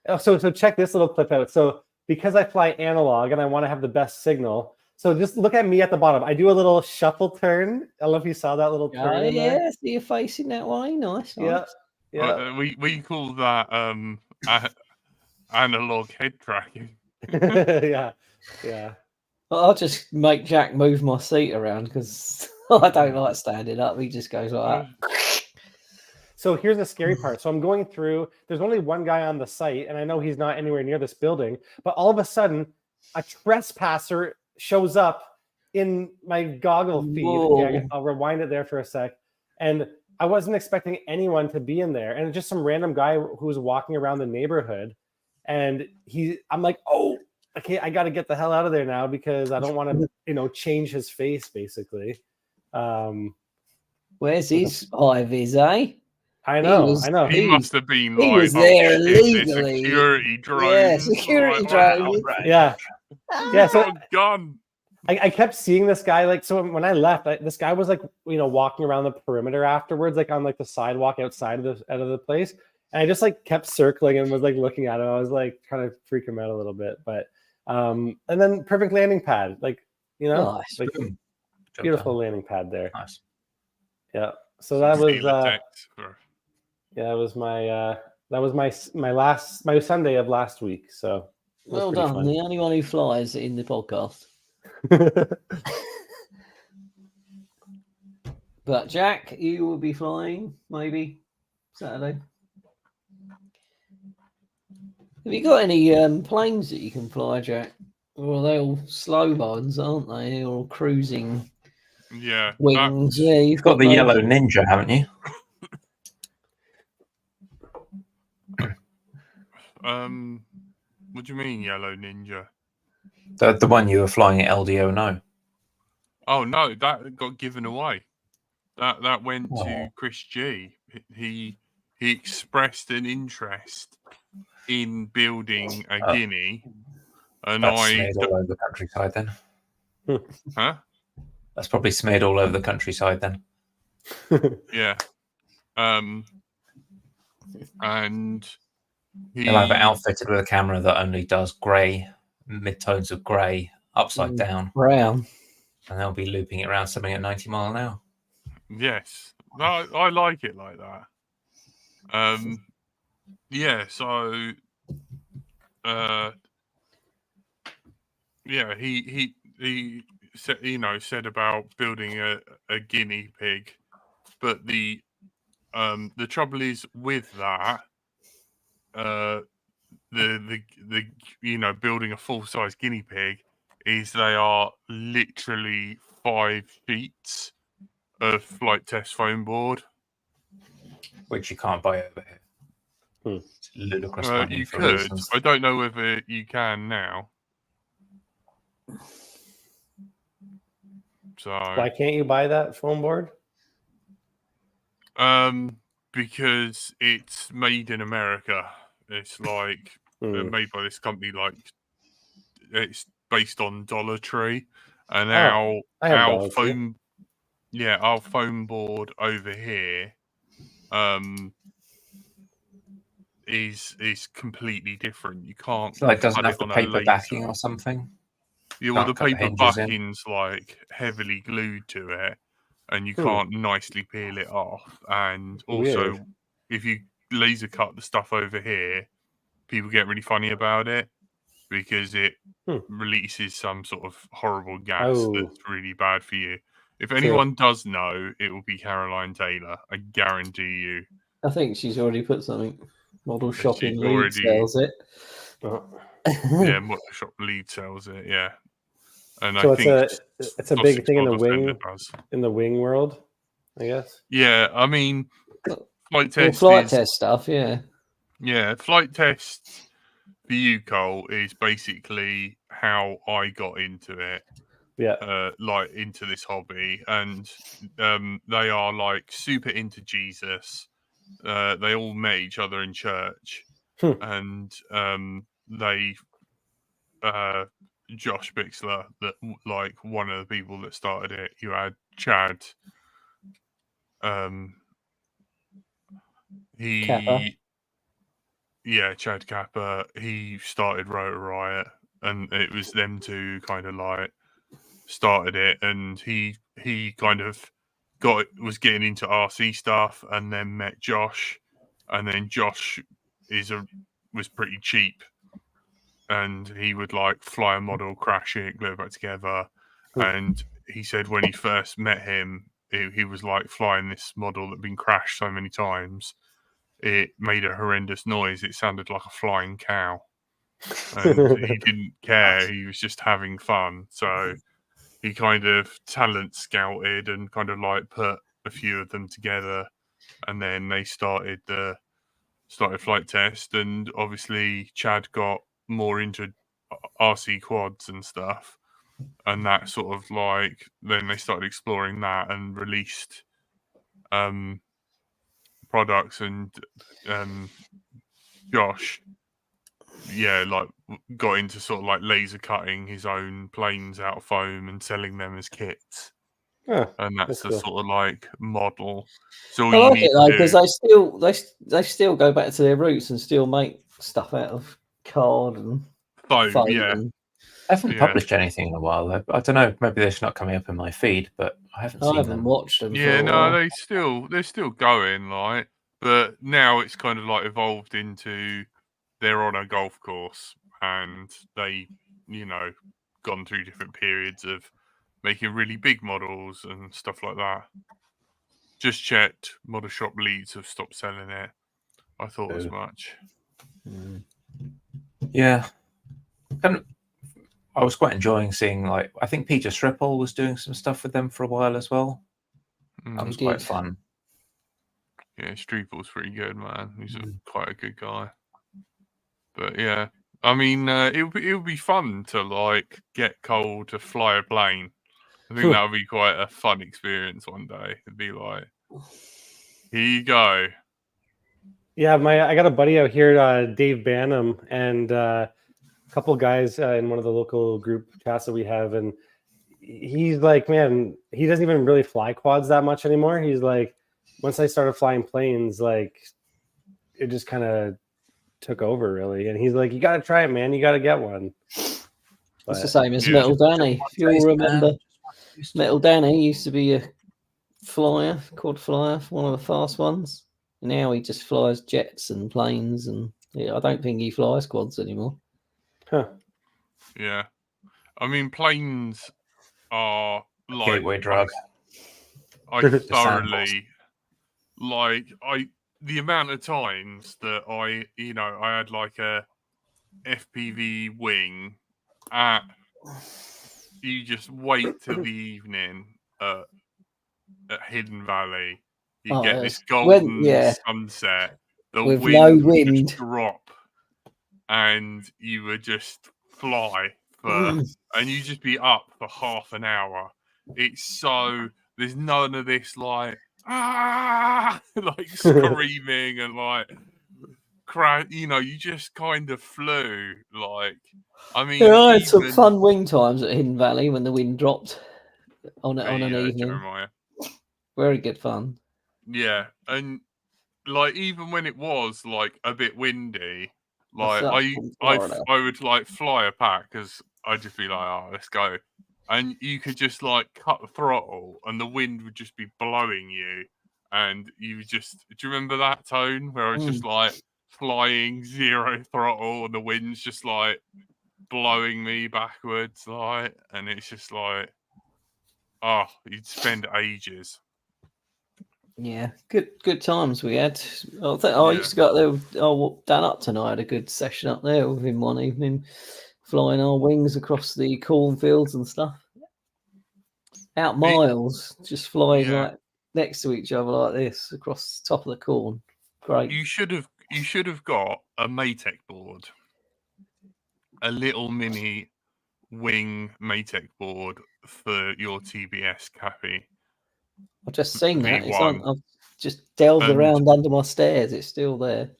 Oh, so check this little clip out. So because I fly analog and I want to have the best signal, so just look at me at the bottom. I do a little shuffle turn. I don't know if you saw that little turn.
Oh yeah, so you're facing that way. Nice.
Yeah.
We call that analog head tracking.
Yeah.
I'll just make Jack move my seat around because I don't like standing up. He just goes like that.
So here's the scary part. So I'm going through, there's only one guy on the site, and I know he's not anywhere near this building, but all of a sudden, a trespasser shows up in my goggle feed. Yeah, I'll rewind it there for a sec. And I wasn't expecting anyone to be in there, and just some random guy who was walking around the neighborhood, and I'm like, oh, okay, I got to get the hell out of there now because I don't want to, change his face basically.
Where's his high vis, eh?
I know.
He must have been
he
like,
was there
shit,
legally.
security drones.
Yeah, security drones.
Yeah. Yeah. So
gun.
I kept seeing this guy, like, so when I left, this guy was like, walking around the perimeter afterwards, like on like the sidewalk outside of the place. And I just like kept circling and was like looking at him. I was like trying to freak him out a little bit, but and then perfect landing pad, like,
Nice.
like beautiful landing pad there.
Nice.
Yeah. So that was it was my Sunday of last week. So
well done. Fun. The only one who flies in the podcast. But Jack, you will be flying maybe Saturday. Have you got any planes that you can fly, Jack? Or are they all slow ones, aren't they? They're all cruising.
Yeah.
Wings. Yeah,
you've got the yellow ninja, haven't you?
What do you mean, yellow ninja?
The one you were flying at LDO, no.
Oh no, that got given away. That went to Chris G. He expressed an interest in building a Guinea, and
that's smeared all over the countryside then.
Huh?
That's probably smeared all over the countryside then.
Yeah. And
he'll have it outfitted with a camera that only does grey, mid-tones of grey, upside down.
Brown.
And they'll be looping it around something at 90 miles an hour.
Yes. I like it like that. Yeah, so yeah, he said, said about building a guinea pig, but the trouble is with that, the building a full-size guinea pig is they are literally 5 sheets of flight test foam board,
which you can't buy over here. It's ludicrous money.
You
for
could.
Reasons.
I don't know whether you can now. So
why can't you buy that foam board?
Because it's made in America. It's like made by this company. Like it's based on Dollar Tree, and our foam, our foam board over here, is completely different. You can't
doesn't have the paper backing or something.
Yeah, well, the paper backing's like heavily glued to it, and you can't nicely peel it off. And also, if you laser cut the stuff over here, people get really funny about it because it releases some sort of horrible gas that's really bad for you. If anyone does know, it will be Caroline Taylor. I guarantee you.
I think she's already put something. Model Shop in Leeds sells it.
Yeah, Model Shop Leeds sells it. Yeah, and
so
I think
it's a big thing in the wing world, I guess.
Yeah, I mean, flight test
stuff. Yeah,
flight test for you, Cole, is basically how I got into it.
Yeah,
like into this hobby, and they are like super into Jesus. They all met each other in church, and they Josh Bixler, that like one of the people that started it. You had Chad, Chad Kappa. He started Rotor Riot, and it was them two kind of like started it, and he kind of was getting into RC stuff, and then met Josh, and then Josh was pretty cheap, and he would like fly a model, crash it, glue it back together. And he said when he first met him, he was like flying this model that had been crashed so many times, it made a horrendous noise. It sounded like a flying cow, and he didn't care. He was just having fun. So he kind of talent scouted and kind of like put a few of them together and then they started flight test, and obviously Chad got more into RC quads and stuff, and that sort of like then they started exploring that and released products, and Josh like got into sort of like laser cutting his own planes out of foam and selling them as kits. And that's the
cool.
sort of like model. So
I like it though because they still go back to their roots and still make stuff out of card and foam.
Yeah.
I haven't published anything in a while. I don't know. Maybe they're just not coming up in my feed, but I haven't seen them.
Watched them.
Yeah, no, they're still going, like, but now it's kind of like evolved into they're on a golf course and they, gone through different periods of making really big models and stuff like that. Just checked, Model Shop Leeds have stopped selling it. I thought as much.
Yeah. I was quite enjoying seeing, like, I think Peter Strippel was doing some stuff with them for a while as well. That was quite fun.
Yeah, Strippel's pretty good, man. He's quite a good guy. But yeah, I mean, it would be fun to like get Cole to fly a plane. I think that would be quite a fun experience one day. It'd be like, here you go.
Yeah, I got a buddy out here, Dave Banham, and a couple guys in one of the local group chats that we have, and he's like, man, he doesn't even really fly quads that much anymore. He's like, once I started flying planes, like it just kind of took over really, and he's like, you got to try it, man. You got to get one.
It's the same as Metal Danny. If you all remember, Metal Danny used to be a quad flyer, one of the fast ones. Now he just flies jets and planes, and I don't think he flies quads anymore.
Huh.
Yeah, I mean, planes are like
gateway drug.
I thoroughly the amount of times that I had like a FPV wing at, you just wait till the evening at Hidden Valley. You get this golden sunset, the
with
wind
no
would
wind
just drop, and you would just fly and you just be up for half an hour. It's so, there's none of this like like screaming and like you just kind of flew. Like, I mean,
I had some fun wing times at Hidden Valley when the wind dropped on an evening.
Jeremiah.
Very good fun.
Yeah, and like even when it was like a bit windy, like I would like fly a pack because I'd just be like, oh, let's go, and you could just like cut the throttle and the wind would just be blowing you, and you just, do you remember that tone where I was just like flying 0 throttle and the wind's just like blowing me backwards, like, and it's just like, oh, you'd spend ages.
Yeah, good times we had. I used to go up there. Dan up tonight. I had a good session up there with him one evening, flying our wings across the cornfields and stuff. Out miles, just flying like next to each other like this across the top of the corn. Great.
You should have got a Maytech board, a little mini wing Maytech board for your TBS, Cappy.
I've just seen that. I've just delved around under my stairs. It's still there.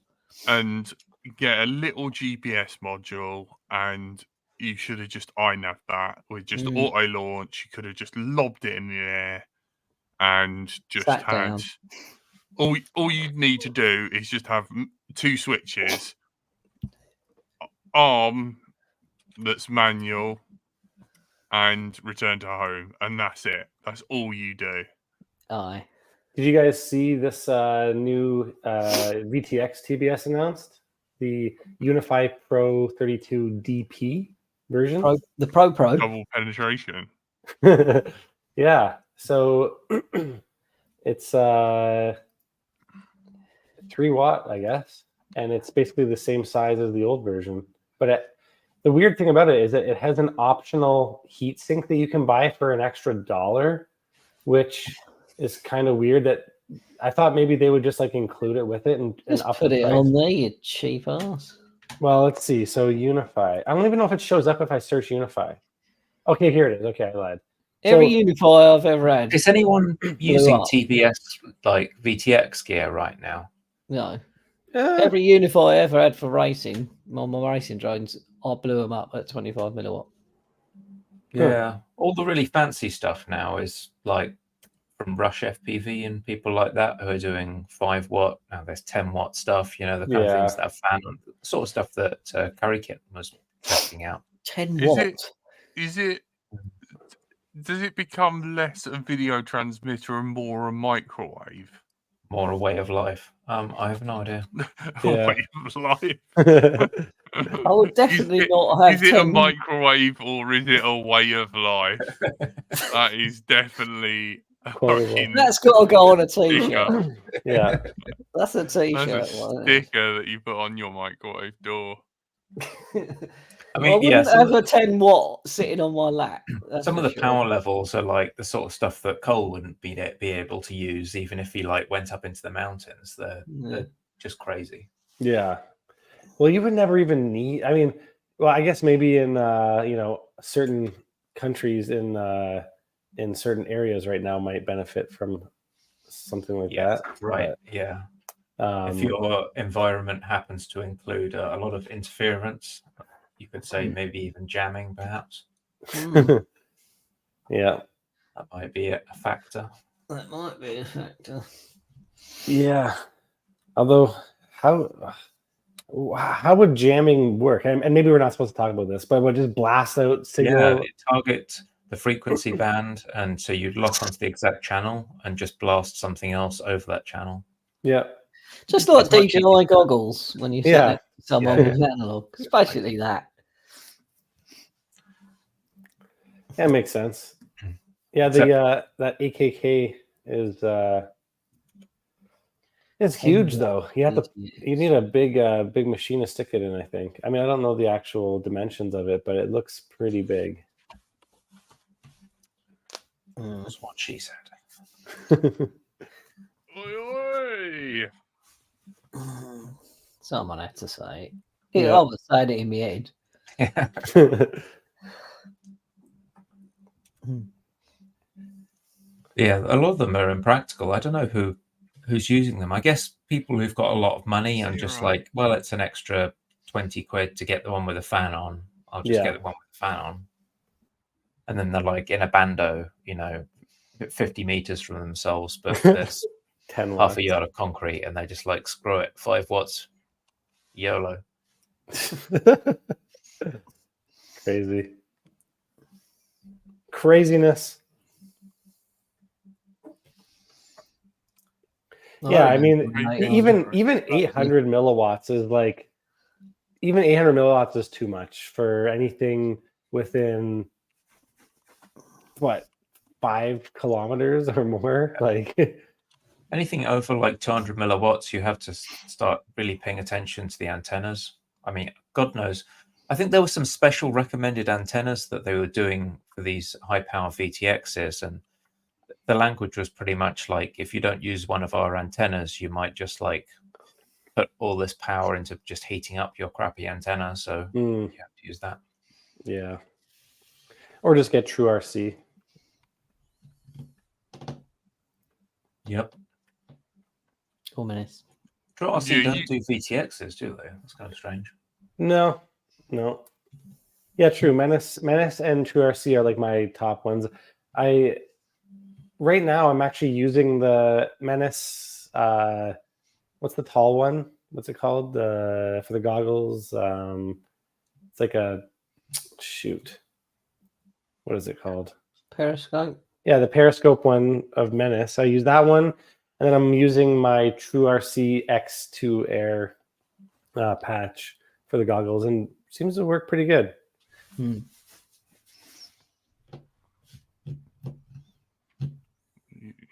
And get a little GPS module, and you should have just iNav that with just auto launch. You could have just lobbed it in the air and just had all you'd need to do is just have 2 switches, arm that's manual, and return to home, and that's it. That's all you do.
Aye.
Did you guys see this new VTX TBS announced? The Unify Pro 32 DP version?
The Pro.
Double penetration.
Yeah. So it's 3 watt, I guess. And it's basically the same size as the old version. But the weird thing about it is that it has an optional heat sink that you can buy for an extra $1, which is kind of weird that I thought maybe they would just like include it with it and
Just
up
put
the
it
price.
on there, you cheap ass.
Well, let's see. So Unify. I don't even know if it shows up if I search Unify. Okay, here it is. Okay, I lied.
Every
So-
Unify I've ever had.
Is anyone using
up.
TBS like VTX gear right now?
No.
Eh,
Every Unify I ever had for racing, on my racing drones, I blew them up at 25 milliwatt.
Yeah. All the really fancy stuff now is like from Rush FPV and people like that who are doing 5 watt. Now there's 10 watt stuff, you know, the kind of things that are fan, the sort of stuff that Curry Kit was testing out.
10
Is
watt.
Does it become less a video transmitter and more a microwave?
More a way of life. I have no idea.
Yeah.
Way of life.
I would definitely not have
Is it a
10
microwave or is it a way of life? That is definitely a
Quotable.
fucking
That's got to go on a t-shirt.
sticker.
Yeah.
That's a
That's
t-shirt.
a
wasn't it?
sticker that you put on your microwave door.
I
I
mean, yeah,
wouldn't have a 10 watt sitting on my lap. that's
some
for
of the
sure.
power levels are like the sort of stuff that Cole wouldn't be able to use, even if he like went up into the mountains. They're just crazy.
Yeah. Well, you would never even need. I mean, well, I guess maybe in certain countries in certain areas right now might benefit from something like
Yes,
that.
right. Yeah.
But,
If your environment happens to include a lot of interference, you could say maybe even jamming, perhaps.
yeah.
That might be a factor.
That might be a factor.
Yeah. Although, how would jamming work? And maybe we're not supposed to talk about this, but would just blast out signal?
Yeah, it target the frequency band, and so you'd lock onto the exact channel and just blast something else over that channel.
Yeah.
Just like
As much as
DJI goggles when you set
Yeah.
next to someone
Yeah.
with an analog. It's basically that.
That makes sense. Yeah, that AKK is it's huge though. You need a big machine to stick it in, I think. I mean, I don't know the actual dimensions of it, but it looks pretty big.
That's what she said.
Oi, oi.
Someone had to say it.
Yeah.
I was saying it in my head.
Yeah, a lot of them are impractical. I don't know who's using them. I guess people who've got a lot of money and just
Zero.
like, well, it's an extra 20 quid to get the one with a fan on. I'll just
Yeah.
get the one with the fan on. And then they're like in a bando, 50 meters from themselves, but there's
10
half
watts.
a yard of concrete, and they just like, screw it, 5 watts, YOLO.
Craziness. Yeah, I mean, even 800 milliwatts is like, even 800 milliwatts is too much for anything within what, 5 kilometers or more. Like,
Anything over like 200 milliwatts, you have to start really paying attention to the antennas. I mean, God knows. I think there were some special recommended antennas that they were doing for these high power VTXs, and the language was pretty much like, if you don't use one of our antennas, you might just like put all this power into just heating up your crappy antenna. So you have to use that.
yeah, or just get true RC.
Yep.
4 minutes.
True RC
Yeah,
don't do VTXs, do they? That's kind of strange.
No. Yeah, true. Menace and True RC are like my top ones. Right now I'm actually using the Menace. What's the tall one? What's it called? For the goggles. It's like a shoot. What is it called?
Periscope.
Yeah, the periscope one of Menace. I use that one, and then I'm using my True RC X2 Air patch for the goggles, and seems to work pretty good.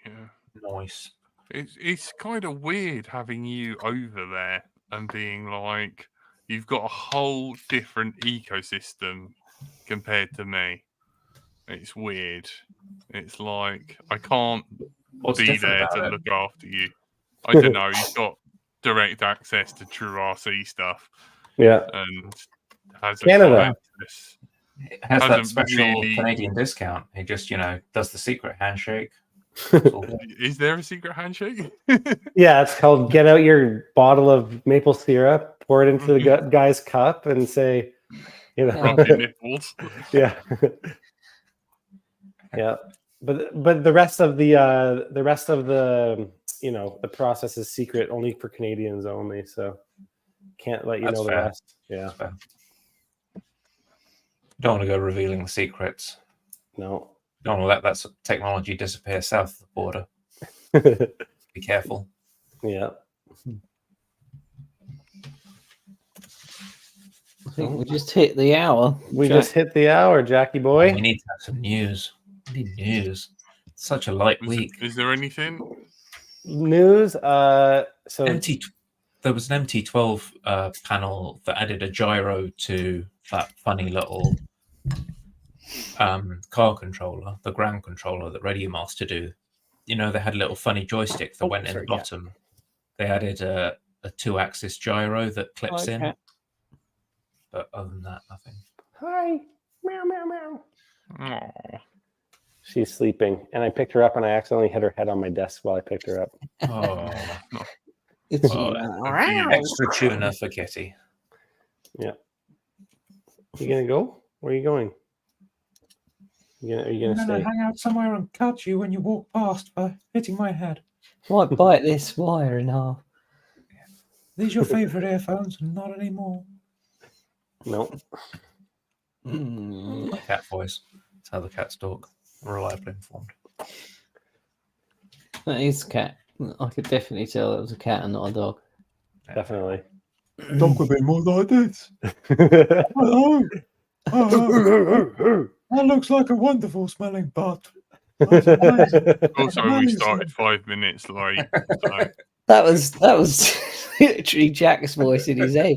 Yeah.
Nice.
It's kind of weird having you over there and being like, you've got a whole different ecosystem compared to me. It's weird. It's like I can't
What's
be
different
there
about
to
it?
look after you. I don't know. He's got direct access to true RC stuff
Yeah.
and hasn't
Canada.
got access.
It has that
Hasn't
special
really-
Canadian discount. He just, does the secret handshake. It's all good.
Is there a secret handshake?
Yeah, it's called get out your bottle of maple syrup, pour it into the guy's cup, and say,
Rub your nipples.
yeah, yeah. But the rest of the the process is secret, only for Canadians only. So can't let you
That's
know the
fair.
rest. Yeah,
Fair. Don't want to go revealing the secrets.
no.
Don't want to let that technology disappear south of the border. Be careful.
Yeah.
I think we just hit the hour.
We
Jack.
just hit the hour, Jackie boy.
We need to have some news. We need news. It's such a light week.
Is there anything?
News. So
There was an MT12 panel that added a gyro to that funny little car controller, the ground controller that Radio Master do. They had a little funny joystick that went in the bottom. They added a 2-axis gyro that clips in. But other than that, nothing.
hi, meow meow meow.
Aw.
She's sleeping, and I picked her up, and I accidentally hit her head on my desk while I picked her up.
Oh,
It's
extra tuna for Kitty.
Yeah. You gonna go? Where are you going? Are you gonna stay?
hang out somewhere and cut you when you walk past by hitting my head.
Might bite this wire in half.
These your favourite earphones? Not anymore.
No.
Cat voice. That's how the cats talk. Reliably informed.
That is a cat. I could definitely tell it was a cat and not a dog.
Definitely.
Dog would be more like this.
Oh,
Hello. That looks like a wonderful smelling butt.
Also, we started 5 minutes late. So.
That was literally Jack's voice in his head.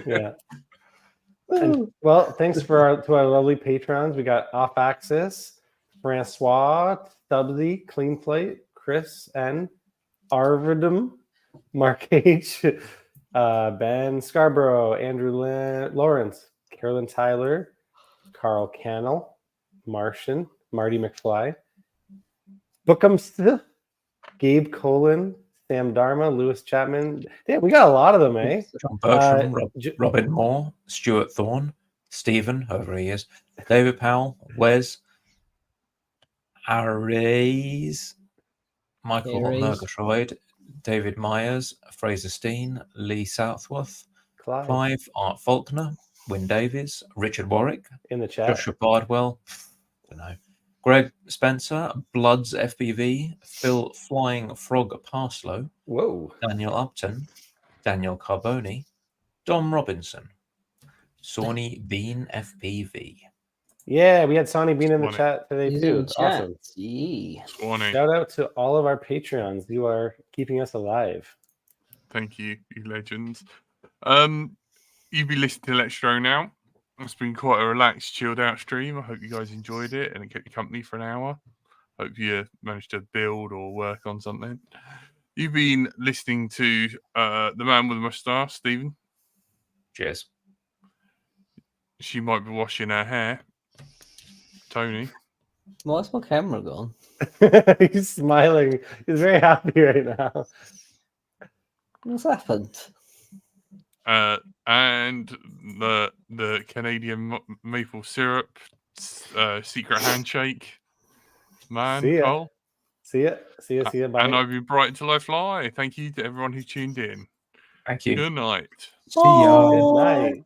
Yeah. And, well, thanks to our lovely patrons. We got Off Axis, Francois, Stubbsy, Clean Plate, Chris N, Arvidum, Mark H, Ben Scarborough, Andrew Lawrence, Carolyn Tyler, Carl Cannell, Martian, Marty McFly, Bookums, Gabe Colin, Sam Dharma, Lewis Chapman. Damn, we got a lot of them, eh?
John Bertram, Robin Moore, Stuart Thorne, Stephen, whoever he is, David Powell, Wes, Aries, Michael Murgatroyd, David Myers, Fraser Steen, Lee Southworth, Clive, Art Faulkner, Wyn Davies, Richard Warwick,
in the chat,
Joshua Bardwell, don't know, Greg Spencer, Bloods FBV, Phil Flying Frog Parslow,
whoa,
Daniel Upton, Daniel Carboni, Dom Robinson, Sawney Bean FPV.
Yeah, we had Sonny Bean in the chat today too. Awesome.
Yeah.
Shout out to all of our Patreons. You are keeping us alive.
Thank you, you legends. You'll be listening to Let's Show now. It's been quite a relaxed, chilled out stream. I hope you guys enjoyed it and it kept you company for an hour. Hope you managed to build or work on something. You've been listening to the man with the moustache, Stephen.
Cheers.
She might be washing her hair. Tony.
Why's my camera gone?
He's smiling. He's very happy right now.
What's happened?
And the Canadian maple syrup secret handshake man.
See ya.
Cole.
See ya. Bye.
And I've been bright until I fly. Thank you to everyone who tuned in.
Thank you.
Good night.
See ya.
Good night.